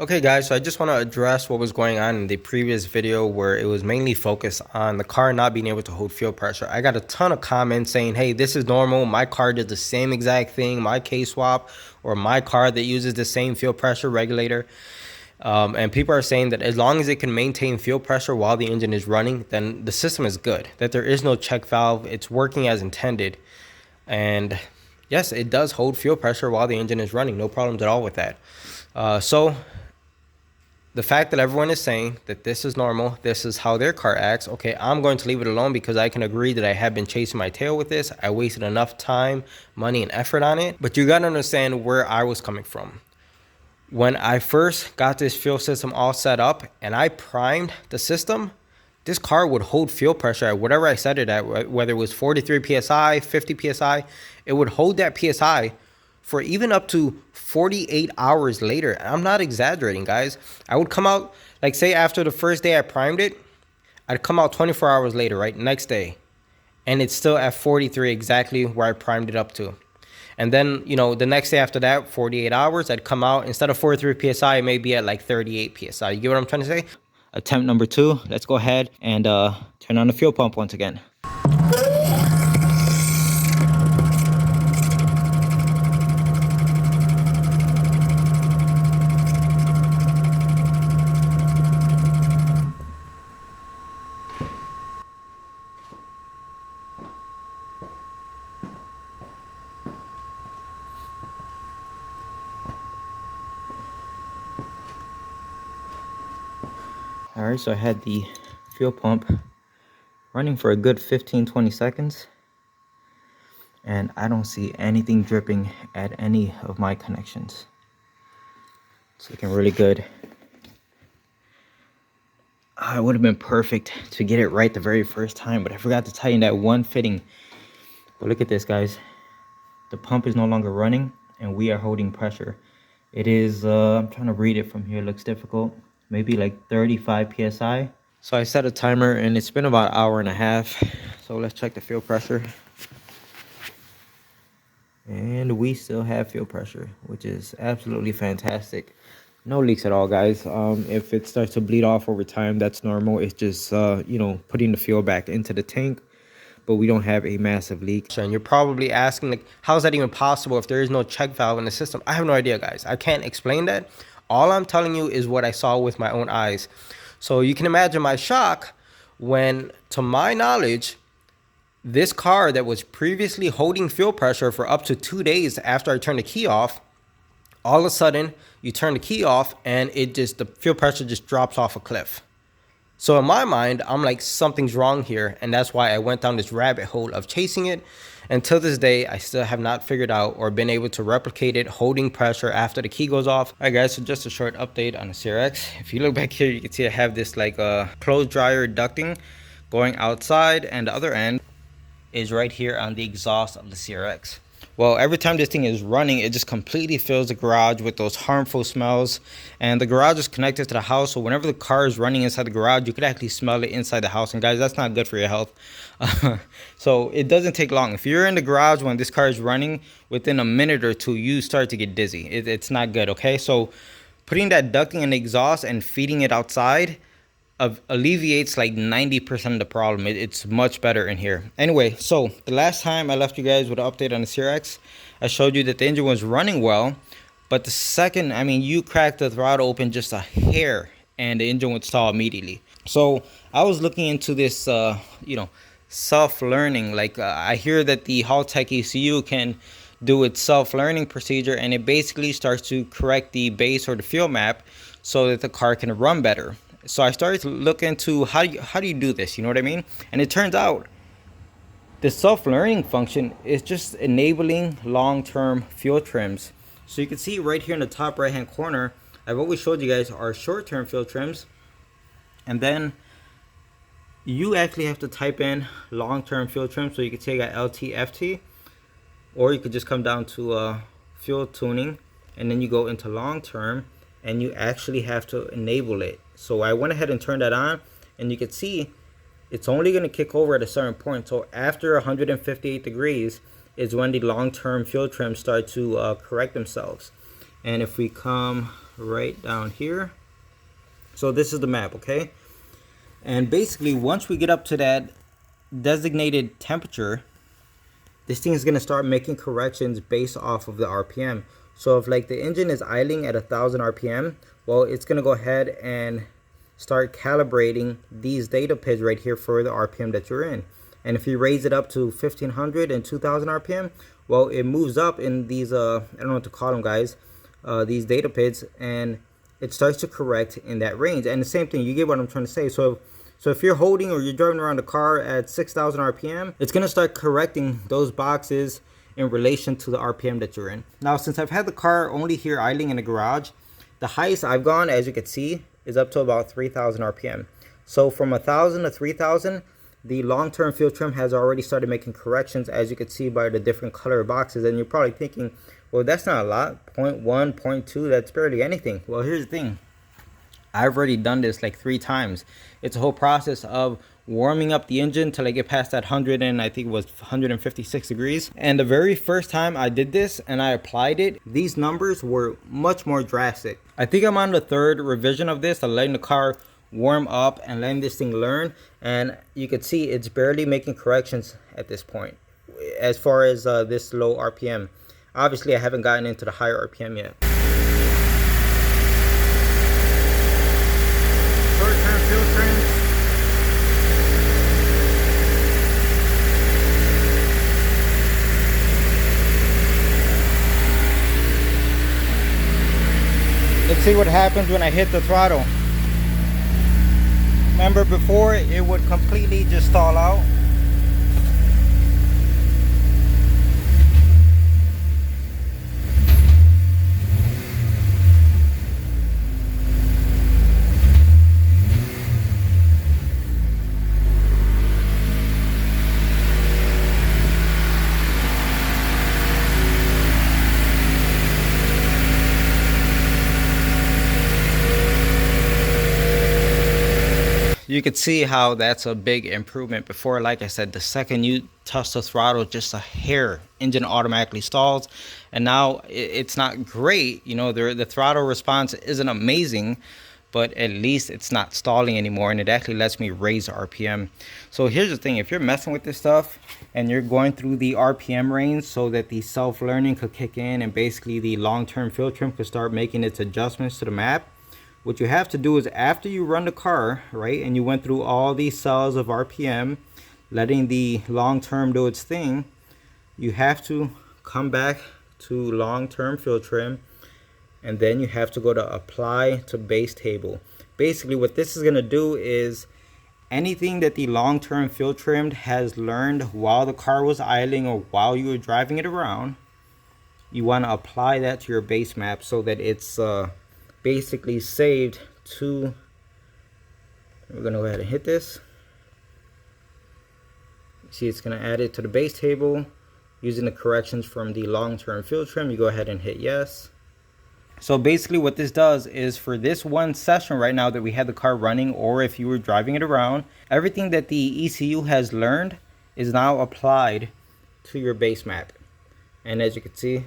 Okay guys, so I just want to address what was going on in the previous video where it was mainly focused on the car not being able to hold fuel pressure. I got a ton of comments saying, hey, this is normal. My car did the same exact thing. My K-swap or my car that uses the same fuel pressure regulator. And people are saying that as long as it can maintain fuel pressure while the engine is running, then the system is good, that there is no check valve. It's working as intended. And yes, it does hold fuel pressure while the engine is running. No problems at all with that. So the fact that everyone is saying that this is normal, this is how their car acts, okay, I'm going to leave it alone because I can agree that I have been chasing my tail with this. I wasted enough time, money, and effort on it. But you got to understand where I was coming from. When I first got this fuel system all set up and I primed the system, this car would hold fuel pressure at whatever I set it at, whether it was 43 PSI, 50 PSI, it would hold that PSI for even up to 48 hours later. I'm not exaggerating, guys. I would come out, like say after the first day I primed it, I'd come out 24 hours later, right? Next day. And it's still at 43 exactly where I primed it up to. And then, you know, the next day after that, 48 hours, I'd come out, instead of 43 PSI, it may be at like 38 PSI. You get what I'm trying to say? Attempt number 2. Let's go ahead and turn on the fuel pump once again. Alright, so I had the fuel pump running for a good 15-20 seconds. And I don't see anything dripping at any of my connections. It's looking really good. It would have been perfect to get it right the very first time, but I forgot to tighten that one fitting. But look at this, guys. The pump is no longer running, and we are holding pressure. It is, I'm trying to read it from here. It looks difficult. Maybe like 35 PSI. So I set a timer, and it's been about an hour and a half. So let's check the fuel pressure. And we still have fuel pressure, which is absolutely fantastic. No leaks at all, guys. If it starts to bleed off over time, that's normal. It's just, you know, putting the fuel back into the tank. But we don't have a massive leak. And you're probably asking, like, how is that even possible if there is no check valve in the system? I have no idea, guys. I can't explain that. All I'm telling you is what I saw with my own eyes. So you can imagine my shock when, to my knowledge, this car that was previously holding fuel pressure for up to 2 days after I turned the key off, all of a sudden you turn the key off and the fuel pressure just drops off a cliff. So in my mind, I'm like, something's wrong here. And that's why I went down this rabbit hole of chasing it. Until this day, I still have not figured out or been able to replicate it holding pressure after the key goes off. All right, guys, so just a short update on the CRX. If you look back here, you can see I have this like clothes dryer ducting going outside, and the other end is right here on the exhaust of the CRX. Well, every time this thing is running, it just completely fills the garage with those harmful smells. And the garage is connected to the house, so whenever the car is running inside the garage, you could actually smell it inside the house. And guys, that's not good for your health. So it doesn't take long. If you're in the garage when this car is running, within a minute or two, you start to get dizzy. It's not good, okay? So putting that ducting in the exhaust and feeding it outside alleviates like 90% of the problem. It's much better in here. Anyway, so the last time I left you guys with an update on the CRX, I showed you that the engine was running well, but the second, you cracked the throttle open just a hair and the engine would stall immediately. So I was looking into this, self-learning. Like I hear that the Haltech ECU can do its self-learning procedure, and it basically starts to correct the base or the fuel map so that the car can run better. So I started to look into how do you do this, you know what I mean? And it turns out the self-learning function is just enabling long-term fuel trims. So you can see right here in the top right-hand corner, I've always showed you guys our short-term fuel trims. And then you actually have to type in long-term fuel trim. So you can take a LTFT, or you could just come down to fuel tuning, and then you go into long-term, and you actually have to enable it. So I went ahead and turned that on, and you can see it's only going to kick over at a certain point. So after 158 degrees is when the long-term fuel trims start to correct themselves. And if we come right down here. So this is the map, okay? And basically, once we get up to that designated temperature, this thing is going to start making corrections based off of the RPM. So if like the engine is idling at 1000 RPM, well, it's going to go ahead and start calibrating these data pads right here for the RPM that you're in. And if you raise it up to 1500 and 2000 RPM, well, it moves up in these, I don't know what to call them, guys, these data pads, and it starts to correct in that range. And the same thing, you get what I'm trying to say. So if you're holding or you're driving around the car at 6000 RPM, it's going to start correcting those boxes in relation to the RPM that you're in. Now, since I've had the car only here idling in the garage, the highest I've gone, as you can see, is up to about 3000 RPM. So from 1000 to 3000, the long-term field trim has already started making corrections, as you can see by the different color boxes. And you're probably thinking, well, that's not a lot, 0.1, 0.2, that's barely anything. Well, here's the thing. I've already done this like 3 times. It's a whole process of warming up the engine till I get past that 100 and I think it was 156 degrees. And the very first time I did this and I applied it, these numbers were much more drastic. I think I'm on the 3rd revision of this, of letting the car warm up and letting this thing learn. And you can see it's barely making corrections at this point as far as this low RPM. Obviously, I haven't gotten into the higher RPM yet. Short-term field trims. Let's see what happens when I hit the throttle. Remember before, it would completely just stall out. You can see how that's a big improvement. Before, like I said, the second you touch the throttle just a hair, engine automatically stalls. And now it's not great, you know, the throttle response isn't amazing, but at least it's not stalling anymore, and it actually lets me raise the RPM. So here's the thing, if you're messing with this stuff and you're going through the RPM range so that the self-learning could kick in and basically the long-term field trim could start making its adjustments to the map, what you have to do is after you run the car, right, and you went through all these cells of RPM, letting the long-term do its thing, you have to come back to long-term field trim, and then you have to go to apply to base table. Basically, what this is going to do is anything that the long-term field trimmed has learned while the car was idling or while you were driving it around, you want to apply that to your base map so that it's basically saved to, we're going to go ahead and hit this. See, it's going to add it to the base table using the corrections from the long-term field trim. You go ahead and hit yes. So basically what this does is for this one session right now that we had the car running, or if you were driving it around, everything that the ECU has learned is now applied to your base map. And as you can see,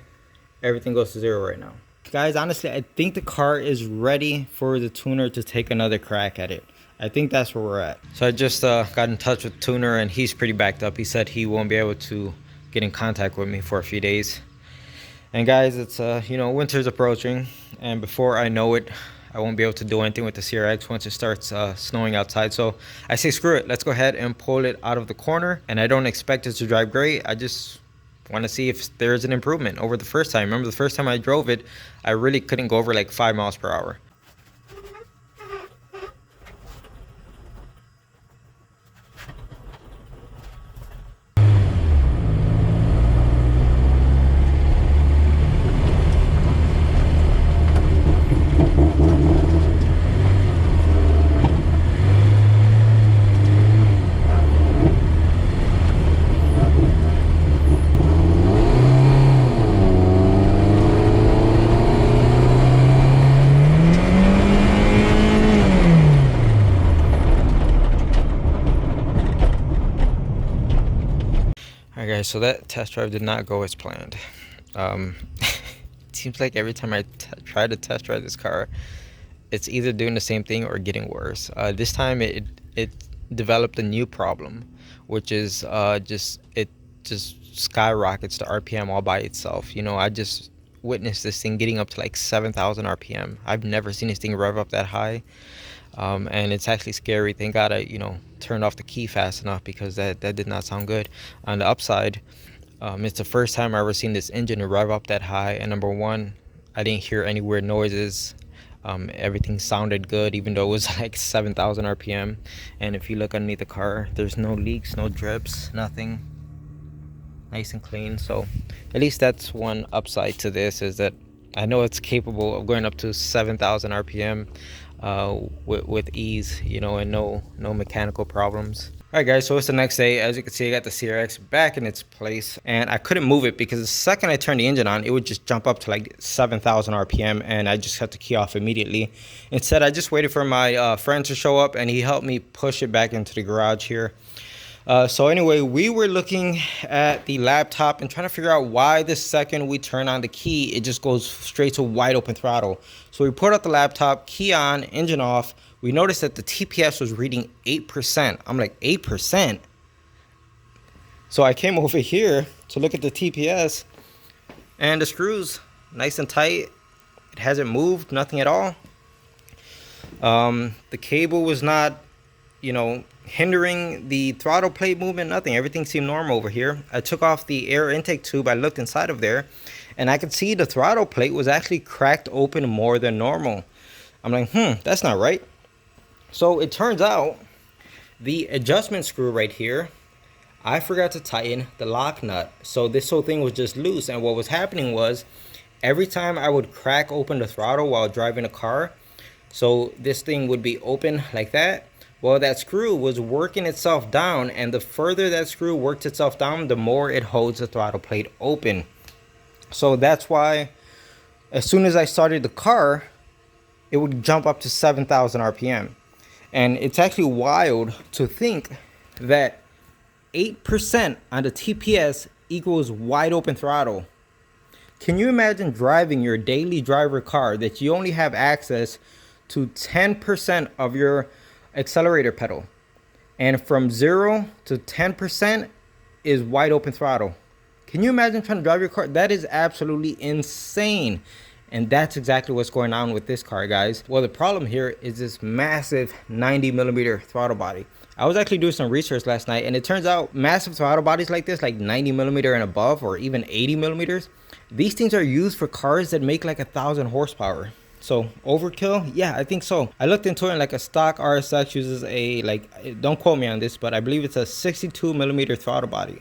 everything goes to 0 right now. Guys, honestly, I think the car is ready for the tuner to take another crack at it. I think that's where we're at. So I just got in touch with tuner, and he's pretty backed up. He said he won't be able to get in contact with me for a few days. And guys, it's you know, winter's approaching, and before I know it, I won't be able to do anything with the CRX once it starts snowing outside. So I say screw it, let's go ahead and pull it out of the corner. And I don't expect it to drive great. I just want to see if there's an improvement over the first time. Remember the first time I drove it, I really couldn't go over like 5 miles per hour. Alright guys, so that test drive did not go as planned. seems like every time I try to test drive this car, it's either doing the same thing or getting worse. This time it developed a new problem, which is it just skyrockets the RPM all by itself. You know, I just witnessed this thing getting up to like 7,000 RPM. I've never seen this thing rev up that high, and it's actually scary. Thank God I turned off the key fast enough, because that did not sound good. On the upside, it's the first time I ever seen this engine rev up that high, and number one, I didn't hear any weird noises. Everything sounded good, even though it was like 7,000 RPM. And if you look underneath the car, there's no leaks, no drips, nothing. Nice and clean. So at least that's one upside to this, is that I know it's capable of going up to 7,000 RPM with ease, and no mechanical problems. Alright guys, so it's the next day. As you can see, I got the CRX back in its place, and I couldn't move it because the second I turned the engine on, it would just jump up to like 7,000 RPM, and I just had to key off immediately. Instead, I just waited for my friend to show up, and he helped me push it back into the garage here. So anyway, we were looking at the laptop and trying to figure out why the second we turn on the key, it just goes straight to wide open throttle. So we put out the laptop, key on, engine off. We noticed that the TPS was reading 8%. I'm like, 8%? So I came over here to look at the TPS, and the screws nice and tight. It hasn't moved, nothing at all. The cable was not, hindering the throttle plate movement, nothing. Everything seemed normal over here. I took off the air intake tube. I looked inside of there, and I could see the throttle plate was actually cracked open more than normal. I'm like, that's not right. So it turns out the adjustment screw right here, I forgot to tighten the lock nut. So this whole thing was just loose, and what was happening was every time I would crack open the throttle while driving a car, so this thing would be open like that. Well, that screw was working itself down, and the further that screw worked itself down, the more it holds the throttle plate open. So that's why as soon as I started the car, it would jump up to 7,000 RPM. And it's actually wild to think that 8% on the TPS equals wide open throttle. Can you imagine driving your daily driver car that you only have access to 10% of your accelerator pedal, and from 0 to 10% is wide open throttle? Can you imagine trying to drive your car? That is absolutely insane. And that's exactly what's going on with this car, guys. Well, the problem here is this massive 90mm throttle body. I was actually doing some research last night, and it turns out massive throttle bodies like this, like 90mm and above, or even 80mm, these things are used for cars that make like 1,000 horsepower. So overkill? Yeah, I think so. I looked into it, and like a stock RSX uses a, don't quote me on this, but I believe it's a 62mm throttle body.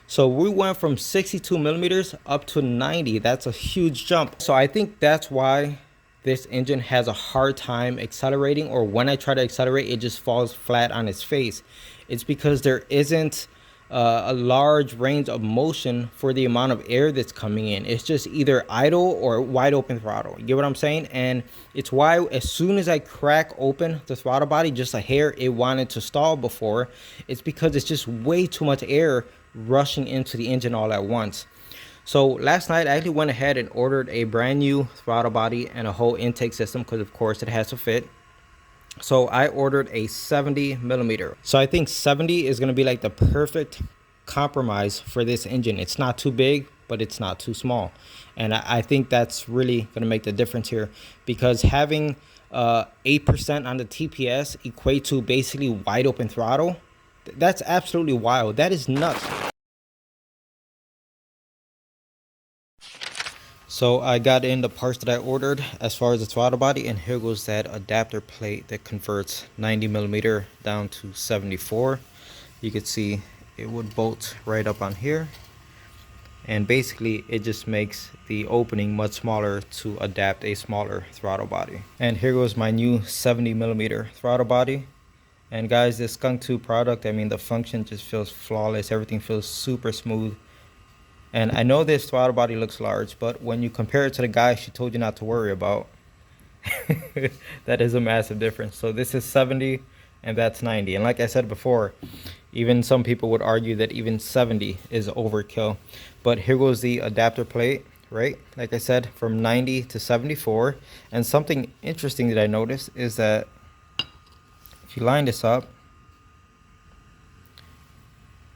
So we went from 62mm up to 90. That's a huge jump. So I think that's why this engine has a hard time accelerating, or when I try to accelerate, it just falls flat on its face. It's because there isn't a large range of motion for the amount of air that's coming in. It's just either idle or wide open throttle. You get what I'm saying? And it's why as soon as I crack open the throttle body just a hair, it wanted to stall before. It's because it's just way too much air rushing into the engine all at once. So last night I actually went ahead and ordered a brand new throttle body and a whole intake system, because of course it has to fit. So I ordered a 70mm. So I think 70 is going to be like the perfect compromise for this engine. It's not too big, but it's not too small. And I think that's really going to make the difference here, because having 8% on the TPS equate to basically wide open throttle, that's absolutely wild. That is nuts. So I got in the parts that I ordered as far as the throttle body, and here goes that adapter plate that converts 90mm down to 74. You can see it would bolt right up on here, and basically it just makes the opening much smaller to adapt a smaller throttle body. And here goes my new 70mm throttle body. And guys, this Skunk 2 product, I mean, the function just feels flawless. Everything feels super smooth. And I know this throttle body looks large, but when you compare it to the guy she told you not to worry about, that is a massive difference. So this is 70 and that's 90. And like I said before, even some people would argue that even 70 is overkill. But here goes the adapter plate right? Like I said, from 90 to 74. And something interesting that I noticed is that if you line this up,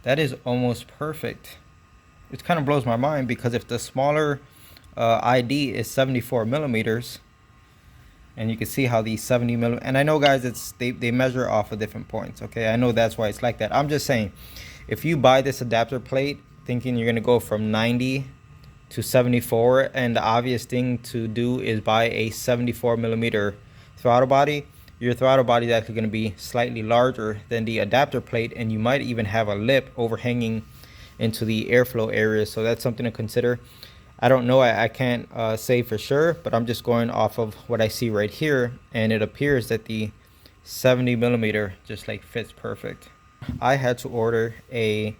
that is almost perfect. It kind of blows my mind, because if the smaller ID is 74 millimeters, and you can see how these 70 millimeters, and I know guys, it's they measure off of different points, okay? I know that's why it's like that. I'm just saying, if you buy this adapter plate thinking you're gonna go from 90 to 74, and the obvious thing to do is buy a 74 millimeter throttle body, your throttle body is actually gonna be slightly larger than the adapter plate, and you might even have a lip overhanging into the airflow area. So that's something to consider. I don't know, I can't say for sure, but I'm just going off of what I see right here, and it appears that the 70 millimeter just like fits perfect. I had to order a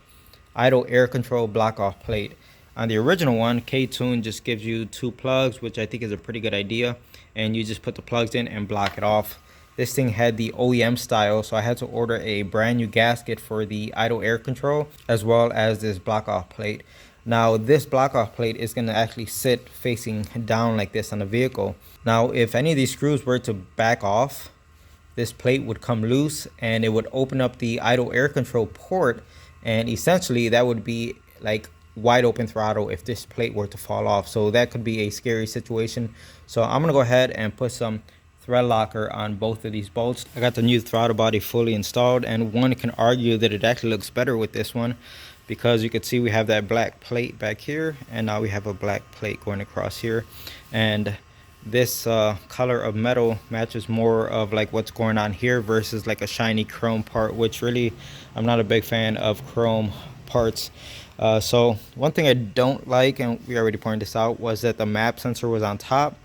idle air control block off plate. On the original one, K-Tune just gives you 2 plugs, which I think is a pretty good idea, and you just put the plugs in and block it off. This thing had the OEM style, so I had to order a brand new gasket for the idle air control, as well as this block off plate. Now this block off plate is going to actually sit facing down like this on the vehicle. Now if any of these screws were to back off, this plate would come loose and it would open up the idle air control port, and essentially that would be like wide open throttle if this plate were to fall off. So that could be a scary situation. So I'm gonna go ahead and put some thread locker on both of these bolts. I got the new throttle body fully installed, and one can argue that it actually looks better with this one, because you can see we have that black plate back here, and now we have a black plate going across here, and this color of metal matches more of like what's going on here versus like a shiny chrome part, which really I'm not a big fan of chrome parts. So one thing I don't like, and we already pointed this out, was that the map sensor was on top,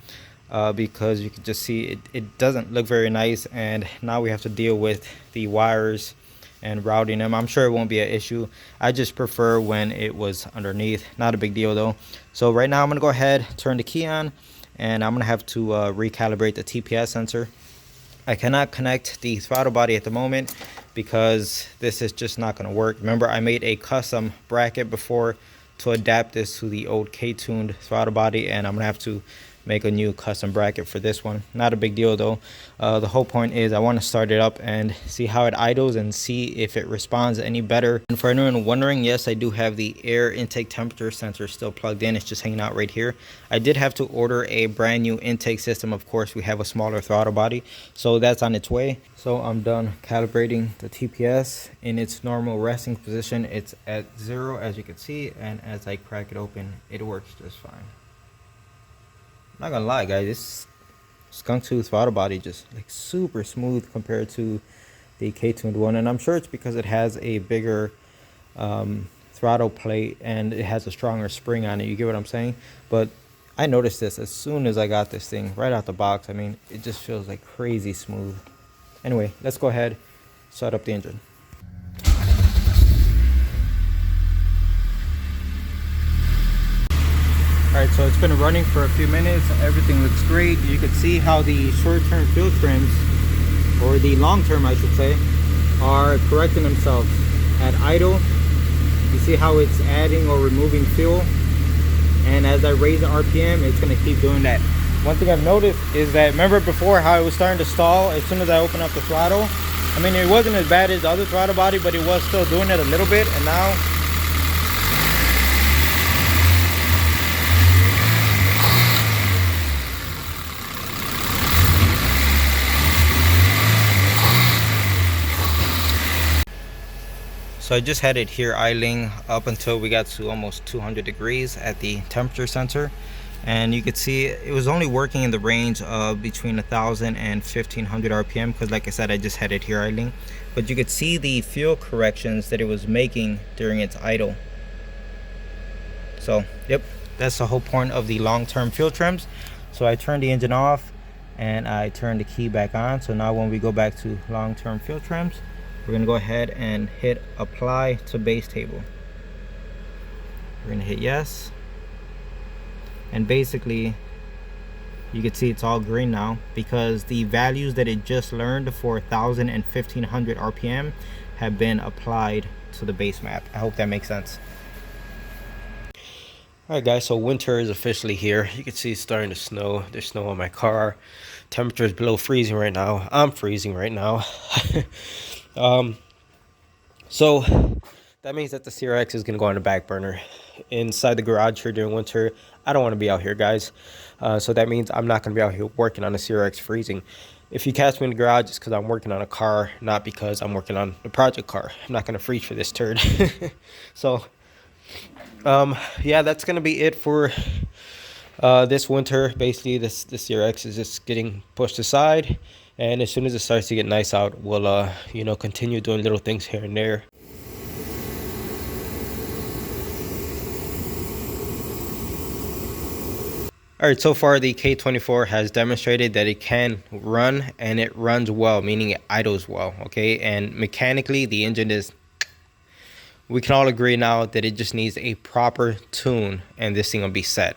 because you can just see it doesn't look very nice, and now we have to deal with the wires and routing them. I'm sure it won't be an issue. I just prefer when it was underneath. Not a big deal though. So right now I'm gonna go ahead, turn the key on, and I'm gonna have to recalibrate the TPS sensor. I cannot connect the throttle body at the moment because this is just not gonna work. Remember, I made a custom bracket before to adapt this to the old K-tuned throttle body, and I'm gonna have to make a new custom bracket for this one. Not a big deal though. The whole point is I want to start it up and see how it idles and see if it responds any better. And for anyone wondering, yes, I do have the air intake temperature sensor still plugged in. It's just hanging out right here. I did have to order a brand new intake system. Of course, we have a smaller throttle body, so that's on its way. So I'm done calibrating the TPS in its normal resting position. It's at 0, as you can see, and as I crack it open, it works just fine. Not gonna lie, guys, this skunk tooth throttle body just like super smooth compared to the K-tuned one, and I'm sure it's because it has a bigger throttle plate and it has a stronger spring on it. You get what I'm saying? But I noticed this as soon as I got this thing right out the box. I mean, it just feels like crazy smooth. Anyway, let's go ahead, start up the engine. Alright, so it's been running for a few minutes. Everything looks great. You can see how the short-term fuel trims, or the long-term I should say, are correcting themselves. At idle, you see how it's adding or removing fuel, and as I raise the RPM, it's going to keep doing that. One thing I've noticed is that, remember before how it was starting to stall as soon as I open up the throttle? I mean, it wasn't as bad as the other throttle body, but it was still doing it a little bit, and now so I just had it here idling up until we got to almost 200 degrees at the temperature sensor, and you could see it was only working in the range of between 1,000 and 1,500 RPM, because like I said, I just had it here idling. But you could see the fuel corrections that it was making during its idle. So yep, that's the whole point of the long-term fuel trims. So I turned the engine off and I turned the key back on. So now when we go back to long-term fuel trims, we're gonna go ahead and hit apply to base table. We're gonna hit yes, and basically you can see it's all green now because the values that it just learned for 1,000 and 1,500 RPM have been applied to the base map. I hope that makes sense. Alright guys, so winter is officially here. You can see it's starting to snow. There's snow on my car. Temperature is below freezing right now. I'm freezing right now. So that means that the CRX is going to go on the back burner. Inside the garage here during winter, I don't want to be out here, guys. So that means I'm not going to be out here working on the CRX freezing. If you catch me in the garage, it's because I'm working on a car, not because I'm working on the project car. I'm not going to freeze for this turd. So yeah, that's gonna be it for this winter. Basically, this CRX is just getting pushed aside, and as soon as it starts to get nice out, we'll you know, continue doing little things here and there. All right, so far the K24 has demonstrated that it can run, and it runs well, meaning it idles well. Okay, and mechanically the engine is, we can all agree now that it just needs a proper tune and this thing will be set.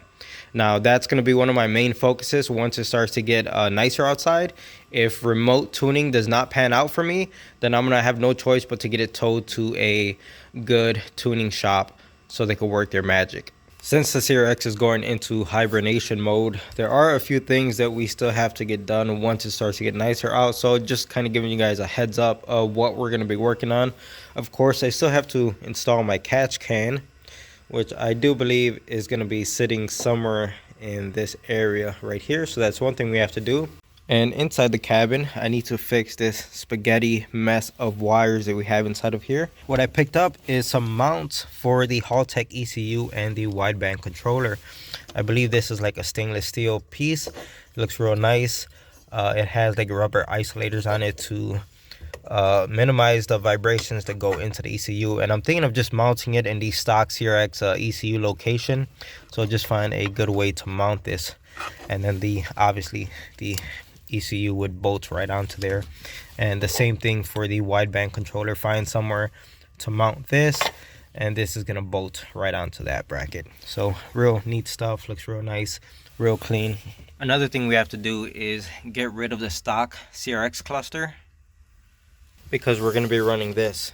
Now that's going to be one of my main focuses once it starts to get nicer outside. If remote tuning does not pan out for me, then I'm going to have no choice but to get it towed to a good tuning shop so they can work their magic. Since the CRX is going into hibernation mode, there are a few things that we still have to get done once it starts to get nicer out. So just kind of giving you guys a heads up of what we're going to be working on. Of course, I still have to install my catch can, which I do believe is going to be sitting somewhere in this area right here. So that's one thing we have to do. And inside the cabin, I need to fix this spaghetti mess of wires that we have inside of here. What I picked up is some mounts for the Haltech ECU and the wideband controller. I believe this is like a stainless steel piece. It looks real nice. It has like rubber isolators on it to minimize the vibrations that go into the ECU. And I'm thinking of just mounting it in the stock CRX ECU location. So just find a good way to mount this. And then obviously the ECU would bolt right onto there, and the same thing for the wideband controller. Find somewhere to mount this, and this is gonna bolt right onto that bracket. So real neat stuff, looks real nice, real clean. Another thing we have to do is get rid of the stock CRX cluster, because we're gonna be running this.